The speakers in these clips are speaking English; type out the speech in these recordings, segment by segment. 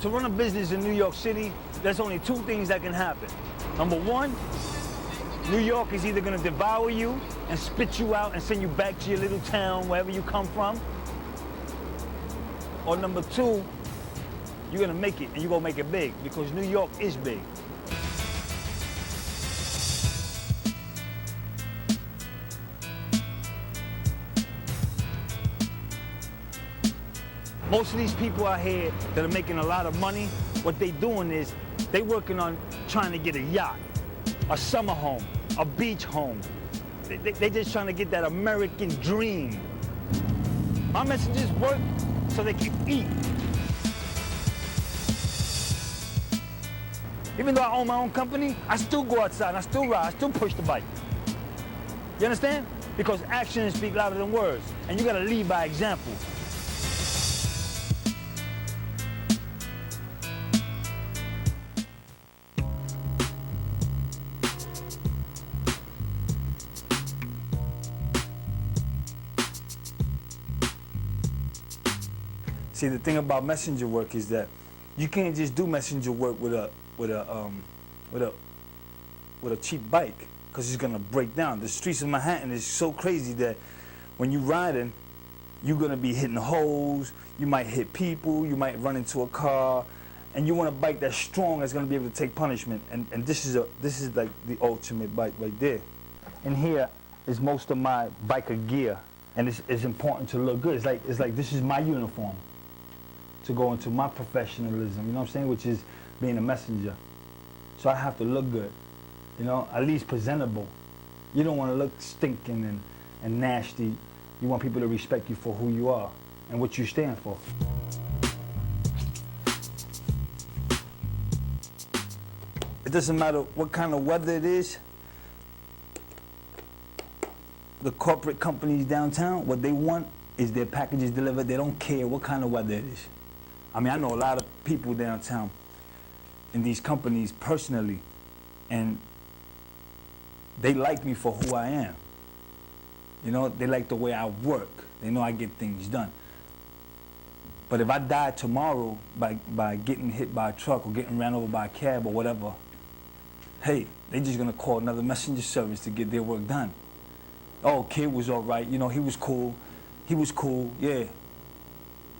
To run a business in New York City, there's only two things that can happen. Number one, New York is either gonna devour you and spit you out and send you back to your little town, wherever you come from. Or number two, you're gonna make it, and you're gonna make it big, because New York is big. Most of these people out here that are making a lot of money, what they doing is they working on trying to get a yacht, a summer home, a beach home. They just trying to get that American dream. My messages work so they can eat. Even though I own my own company, I still go outside, and I still ride, I still push the bike. You understand? Because actions speak louder than words, and you gotta lead by example. See, the thing about messenger work is that you can't just do messenger work with a cheap bike, because it's gonna break down. The streets of Manhattan is so crazy that when you're riding, you're gonna be hitting holes, you might hit people, you might run into a car, and you want a bike that's strong, that's gonna be able to take punishment. And this is like the ultimate bike right there. And here is most of my biker gear, and it's important to look good. It's like this is my uniform to go into my professionalism, you know what I'm saying, which is being a messenger. So I have to look good, you know, at least presentable. You don't want to look stinking and nasty. You want people to respect you for who you are and what you stand for. It doesn't matter what kind of weather it is. The corporate companies downtown, what they want is their packages delivered. They don't care what kind of weather it is. I mean, I know a lot of people downtown in these companies personally, and they like me for who I am. You know, they like the way I work. They know I get things done. But if I die tomorrow by getting hit by a truck or getting ran over by a cab or whatever, hey, they're just gonna call another messenger service to get their work done. Oh, kid was all right, you know, he was cool, yeah.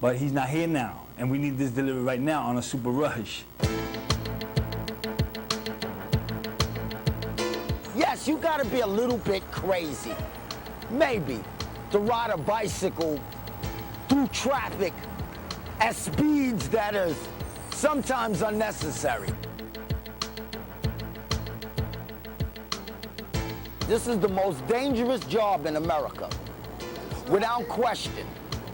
But he's not here now, and we need this delivery right now on a super rush. Yes, you gotta be a little bit crazy, maybe, to ride a bicycle through traffic at speeds that are sometimes unnecessary. This is the most dangerous job in America, without question.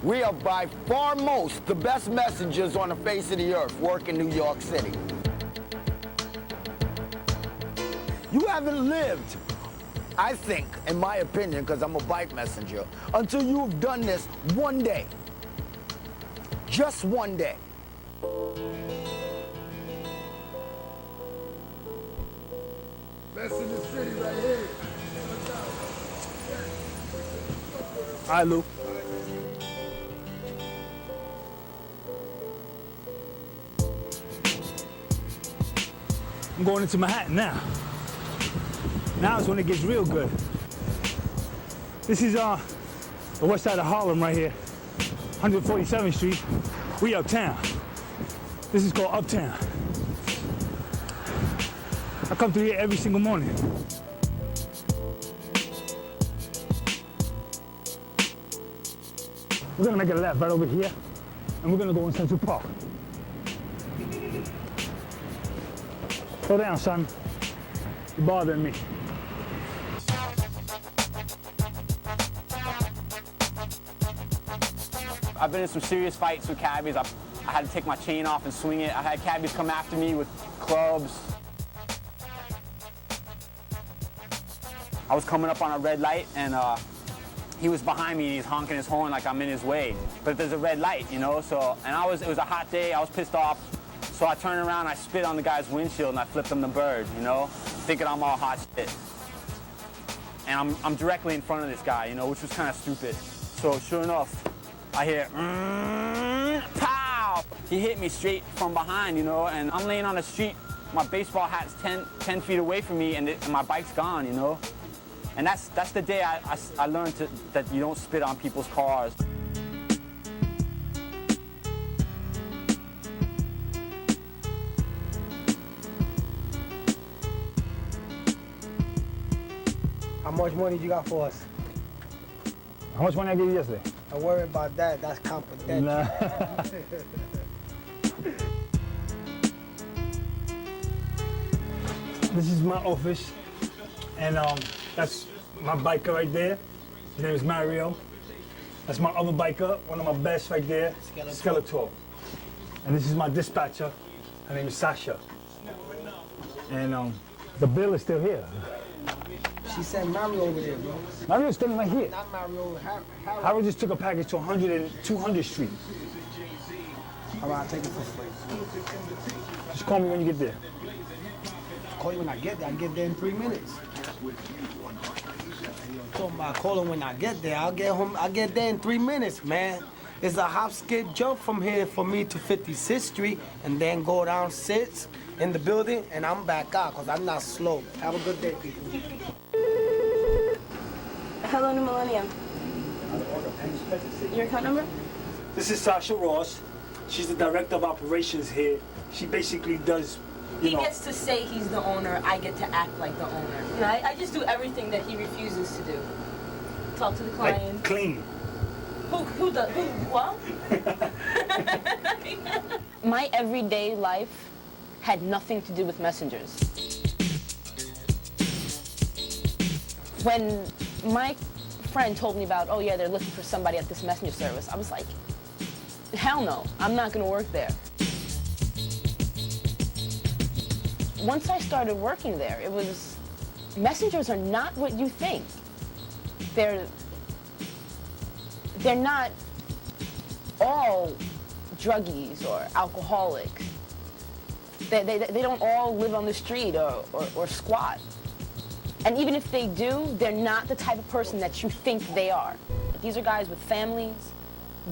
We are by far most the best messengers on the face of the earth work in New York City. You haven't lived, I think, in my opinion, because I'm a bike messenger, until you've done this one day. Just one day. Best in the city right here. All right, Lou. I'm going into Manhattan now. Now is when it gets real good. This is the west side of Harlem right here, 147th Street. We uptown. This is called Uptown. I come through here every single morning. We're gonna make a left right over here, and we're gonna go in Central Park. Slow down, son. You're bothering me. I've been in some serious fights with cabbies. I had to take my chain off and swing it. I had cabbies come after me with clubs. I was coming up on a red light, and he was behind me, and he's honking his horn like I'm in his way. But there's a red light, you know, so, and it was a hot day, I was pissed off. So I turned around, I spit on the guy's windshield, and I flipped him the bird, you know, thinking I'm all hot shit. And I'm directly in front of this guy, you know, which was kind of stupid. So sure enough, I hear, pow! He hit me straight from behind, you know, and I'm laying on the street. My baseball hat's 10 feet away from me, and my bike's gone, you know. And that's the day I learned that you don't spit on people's cars. How much money you got for us? How much money I gave you yesterday? Don't worry about that. That's confidential. Nah. This is my office, and that's my biker right there. His name is Mario. That's my other biker, one of my best right there, 𝕂𝕊𝕋𝔼ℝ. And this is my dispatcher. Her name is Sasha. And the bill is still here. She sent Mario over there, bro. Mario's standing right here. Not Mario, Harold. Harold just took a package to 200 Street. All right, I'll take it for free. Just call me when you get there. Call you when I get there. I get there in 3 minutes. Talking about calling when I get there. I'll get home. I'll get there in 3 minutes, man. It's a hop, skip, jump from here for me to 56th Street, and then go down 6th in the building, and I'm back out because I'm not slow. Have a good day, people. Hello, 𝕂𝕀ℕ𝔾. Your account number? This is Sasha Ross. She's the director of operations here. She basically does, He gets to say he's the owner. I get to act like the owner. You know, I just do everything that he refuses to do. Talk to the client. like clean. Who does? Who? What? My everyday life had nothing to do with messengers. When my friend told me about, oh yeah, they're looking for somebody at this messenger service, I was like, hell no, I'm not gonna work there. Once I started working there, it was, messengers are not what you think. They're not all druggies or alcoholics. They don't all live on the street or squat. And even if they do, they're not the type of person that you think they are. These are guys with families,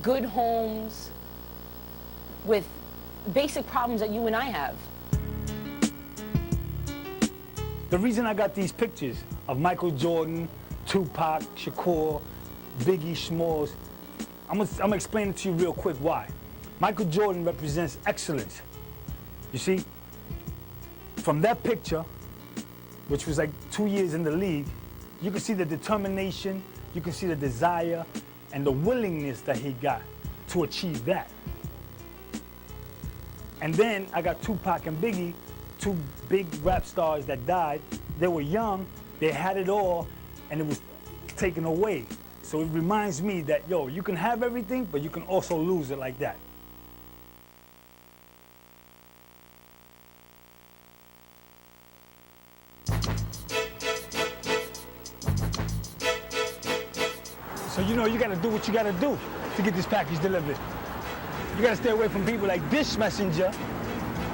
good homes, with basic problems that you and I have. The reason I got these pictures of Michael Jordan, Tupac, Shakur, Biggie, Smalls, I'm gonna explain it to you real quick why. Michael Jordan represents excellence. You see, from that picture, which was like 2 years in the league, you can see the determination, you can see the desire, and the willingness that he got to achieve that. And then I got Tupac and Biggie, two big rap stars that died. They were young, they had it all, and it was taken away. So it reminds me that, yo, you can have everything, but you can also lose it like that. So you know you gotta do what you gotta do to get this package delivered. You gotta stay away from people like this messenger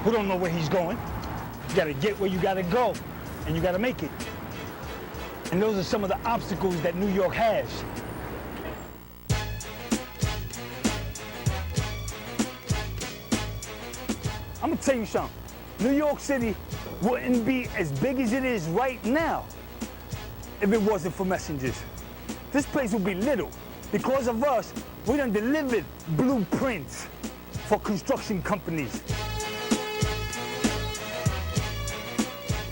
who don't know where he's going. You gotta get where you gotta go, and you gotta make it. And those are some of the obstacles that New York has. I'm gonna tell you something. New York City wouldn't be as big as it is right now if it wasn't for messengers. This place would be little. Because of us, we done delivered blueprints for construction companies.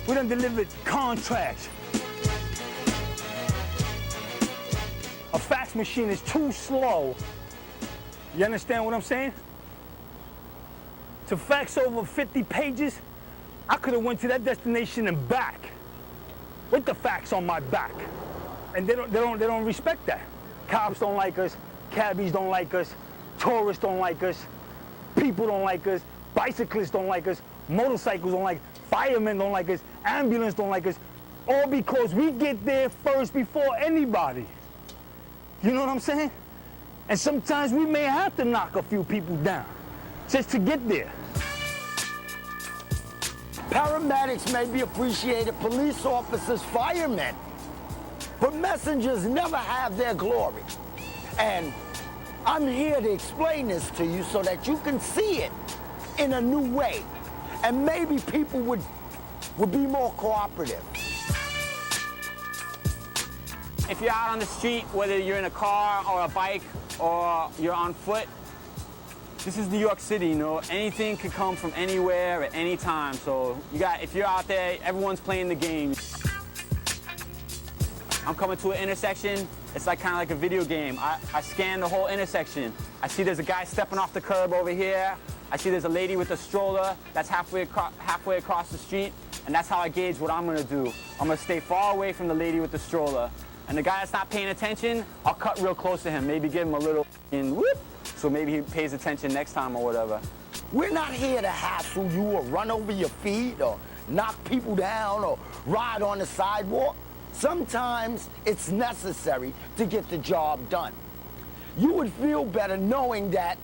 We done delivered contracts. A fax machine is too slow. You understand what I'm saying? To fax over 50 pages, I could have went to that destination and back with the fax on my back. And they don't respect that. Cops don't like us, cabbies don't like us, tourists don't like us, people don't like us, bicyclists don't like us, motorcycles don't like us, firemen don't like us, ambulance don't like us, all because we get there first before anybody. You know what I'm saying? And sometimes we may have to knock a few people down just to get there. Paramedics may be appreciated, police officers, firemen, but messengers never have their glory. And I'm here to explain this to you so that you can see it in a new way. And maybe people would be more cooperative. If you're out on the street, whether you're in a car or a bike or you're on foot, this is New York City, you know. Anything could come from anywhere at any time. So if you're out there, everyone's playing the game. I'm coming to an intersection. It's like kind of like a video game. I scan the whole intersection. I see there's a guy stepping off the curb over here. I see there's a lady with a stroller that's halfway across the street, and that's how I gauge what I'm gonna do. I'm gonna stay far away from the lady with the stroller. And the guy that's not paying attention, I'll cut real close to him, maybe give him a little whoop, so maybe he pays attention next time or whatever. We're not here to hassle you or run over your feet or knock people down or ride on the sidewalk. Sometimes it's necessary to get the job done. You would feel better knowing that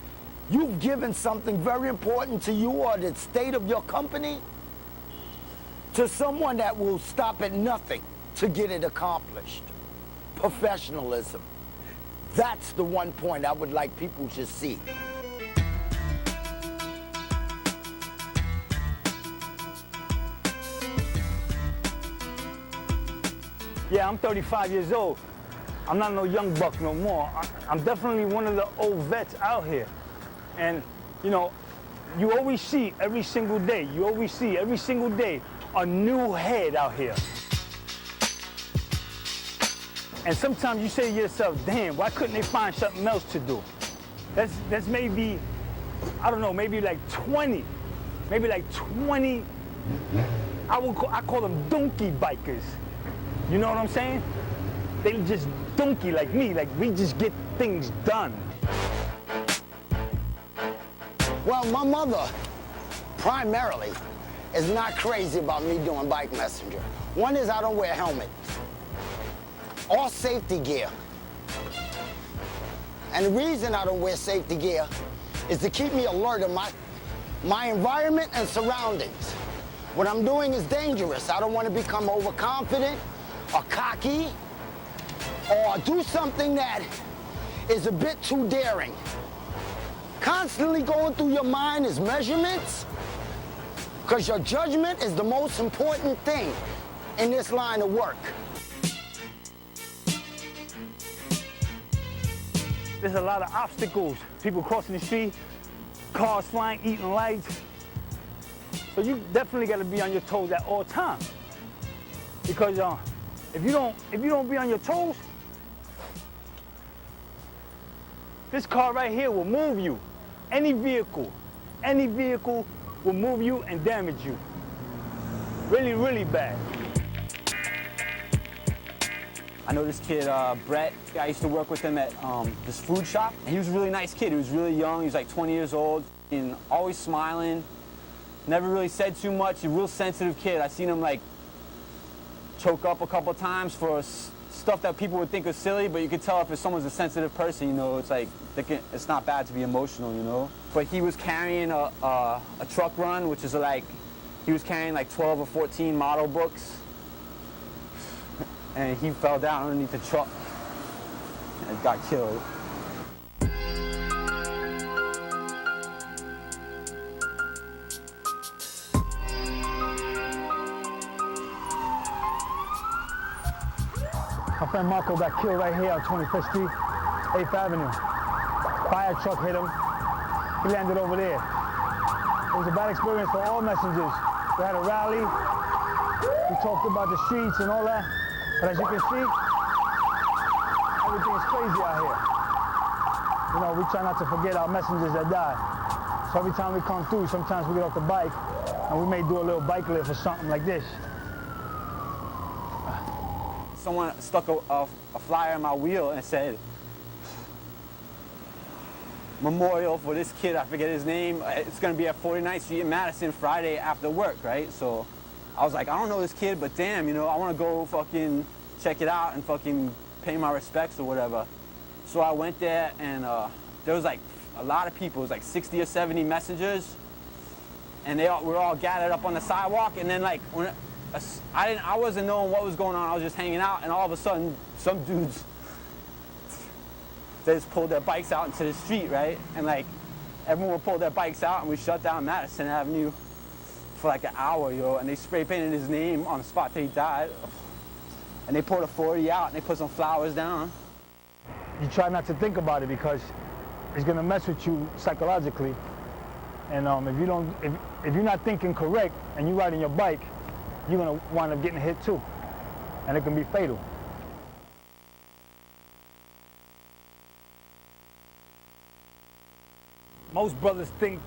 you've given something very important to you or the state of your company to someone that will stop at nothing to get it accomplished. Professionalism. That's the one point I would like people to see. Yeah, I'm 35 years old. I'm not no young buck no more. I'm definitely one of the old vets out here. And, you know, you always see every single day, a new head out here. And sometimes you say to yourself, damn, why couldn't they find something else to do? That's maybe, I don't know, maybe like 20. I call them donkey bikers. You know what I'm saying? They just donkey like me, like we just get things done. Well, my mother, primarily, is not crazy about me doing bike messenger. One is I don't wear a helmet. All safety gear. And the reason I don't wear safety gear is to keep me alert of my environment and surroundings. What I'm doing is dangerous. I don't want to become overconfident or cocky or do something that is a bit too daring. Constantly going through your mind is measurements, because your judgment is the most important thing in this line of work. There's a lot of obstacles. People crossing the street, cars flying, eating lights. So you definitely got to be on your toes at all times. Because if you don't be on your toes, this car right here will move you. Any vehicle will move you and damage you. Really, really bad. I know this kid, Brett. I used to work with him at this food shop. And he was a really nice kid. He was really young. He was like 20 years old and always smiling. Never really said too much. A real sensitive kid. I seen him like choke up a couple times for stuff that people would think was silly, but you could tell if someone's a sensitive person, you know, it's like, it's not bad to be emotional, you know? But he was carrying a truck run, which is like, he was carrying like 12 or 14 model books. And he fell down underneath the truck and got killed. My friend Marco got killed right here on 25th Street, 8th Avenue. Fire truck hit him. He landed over there. It was a bad experience for all messengers. We had a rally. We talked about the streets and all that. But as you can see, everything is crazy out here. You know, we try not to forget our messengers that died. So every time we come through, sometimes we get off the bike and we may do a little bike lift or something like this. Someone stuck a flyer in my wheel and said, memorial for this kid, I forget his name. It's gonna be at 49th Street in Madison Friday after work, right? So I was like, I don't know this kid, but damn, you know, I wanna go fucking check it out and fucking pay my respects or whatever. So I went there and there was like a lot of people, it was like 60 or 70 messengers, and we're all gathered up on the sidewalk, and then like, when I wasn't knowing what was going on, I was just hanging out, and all of a sudden, some dudes they just pulled their bikes out into the street, right? And like, everyone would pull their bikes out and we shut down Madison Avenue for like an hour, yo, and they spray painted his name on the spot that he died. And they poured a 40 out and they put some flowers down. You try not to think about it because it's gonna mess with you psychologically. And if you're not thinking correct and you're riding your bike, you're gonna wind up getting hit too. And it can be fatal. Most brothers think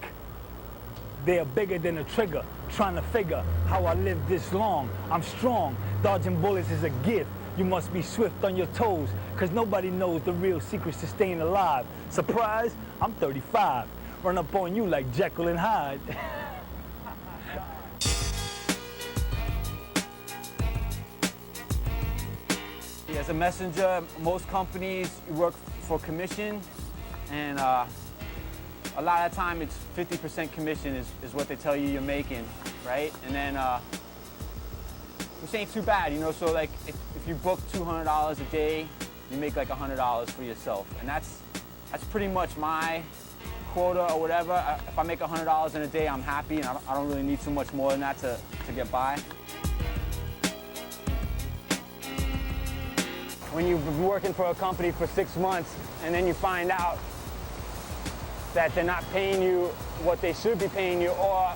they're bigger than a trigger, trying to figure how I live this long. I'm strong, dodging bullets is a gift. You must be swift on your toes, cause nobody knows the real secrets to staying alive. Surprise, I'm 35. Run up on you like Jekyll and Hyde. As a messenger, most companies you work for commission, and a lot of the time it's 50% commission is what they tell you you're making, right? And then which ain't too bad, you know. So like if you book $200 a day, you make like $100 for yourself, and that's pretty much my quota or whatever. If I make $100 in a day, I'm happy, and I don't really need too much more than that to get by. When you've been working for a company for 6 months and then you find out that they're not paying you what they should be paying you, or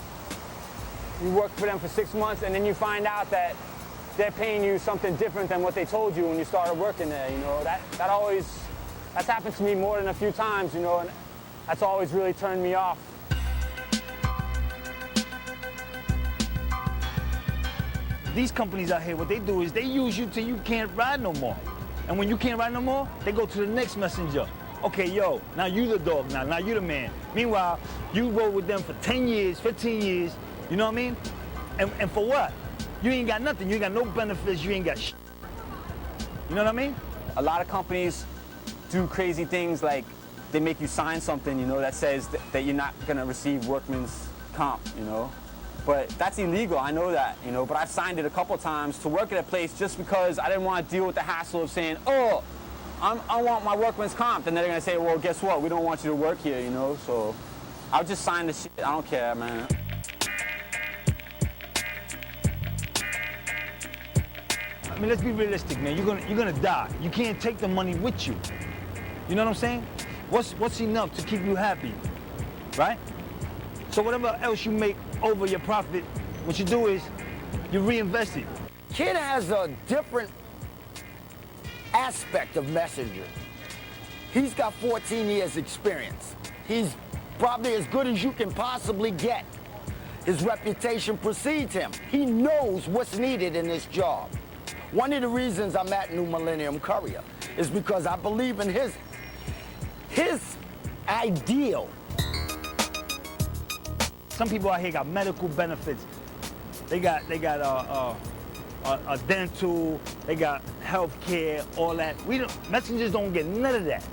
you work for them for 6 months and then you find out that they're paying you something different than what they told you when you started working there, you know, that's happened to me more than a few times, you know, and that's always really turned me off. These companies out here, what they do is they use you till you can't ride no more. And when you can't ride no more, they go to the next messenger. Okay, yo, now you the dog now you the man. Meanwhile, you roll with them for 10 years, 15 years, you know what I mean? And for what? You ain't got nothing, you ain't got no benefits, you ain't got shit. You know what I mean? A lot of companies do crazy things like they make you sign something, you know, that says that you're not gonna receive workman's comp, you know? But that's illegal, I know that, you know, but I've signed it a couple times to work at a place just because I didn't want to deal with the hassle of saying, oh, I want my workman's comp, and they're gonna say, well, guess what, we don't want you to work here, you know, so I'll just sign the shit, I don't care, man. I mean, let's be realistic, man. You're gonna die. You can't take the money with you. You know what I'm saying? What's enough to keep you happy, right? So whatever else you make over your profit, what you do is you reinvest it. Kid has a different aspect of messenger. He's got 14 years experience. He's probably as good as you can possibly get. His reputation precedes him. He knows what's needed in this job. One of the reasons I'm at 𝕂𝕊𝕋𝔼ℝ is because I believe in his ideal. Some people out here got medical benefits. They got a dental, they got health care, all that. Messengers don't get none of that.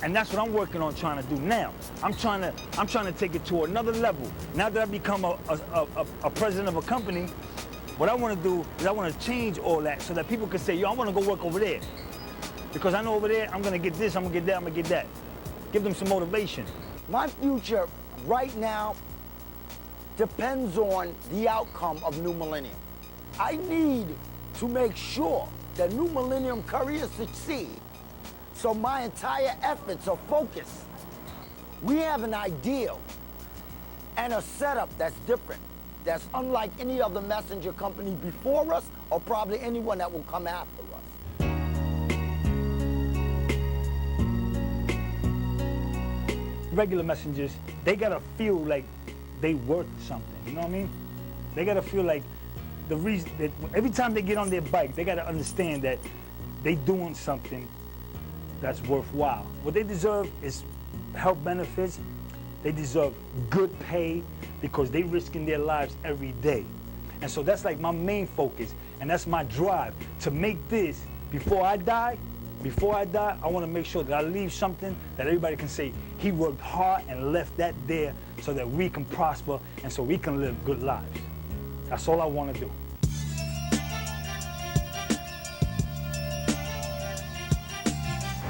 And that's what I'm working on trying to do now. I'm trying to take it to another level. Now that I've become a president of a company, what I want to do is I want to change all that so that people can say, yo, I want to go work over there. Because I know over there, I'm going to get this, I'm going to get that, I'm going to get that. Give them some motivation. My future right now depends on the outcome of 𝕂𝕊𝕋𝔼. I need to make sure that 𝕂𝕊𝕋𝔼 succeed. So my entire efforts are focused. We have an ideal and a setup that's different, that's unlike any other messenger company before us or probably anyone that will come after us. Regular messengers, they gotta feel like they worth something, you know what I mean? They gotta feel like the reason that every time they get on their bike, they gotta understand that they doing something that's worthwhile. What they deserve is health benefits. They deserve good pay because they risking their lives every day. And so that's like my main focus, and that's my drive to make this before I die. Before I die, I want to make sure that I leave something that everybody can say, he worked hard and left that there so that we can prosper and so we can live good lives. That's all I want to do.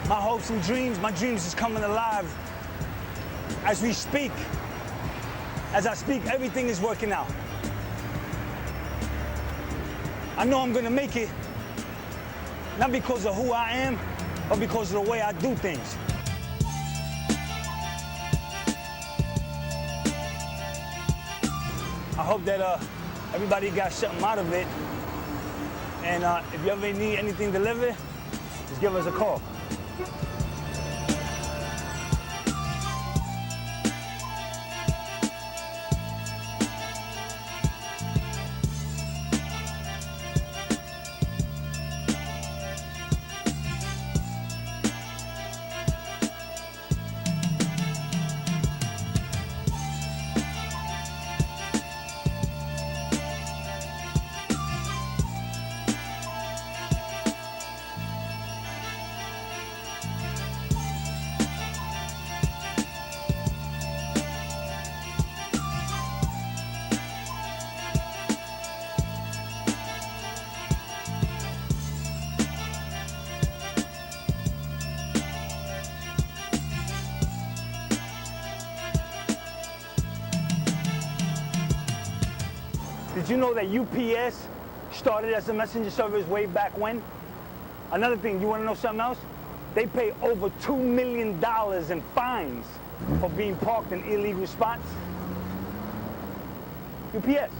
My hopes and dreams, my dreams is coming alive as we speak. As I speak, everything is working out. I know I'm gonna make it, not because of who I am, but because of the way I do things. I hope that everybody got something out of it. And if you ever need anything delivered, just give us a call. Did you know that UPS started as a messenger service way back when? Another thing, you want to know something else? They pay over $2 million in fines for being parked in illegal spots. UPS.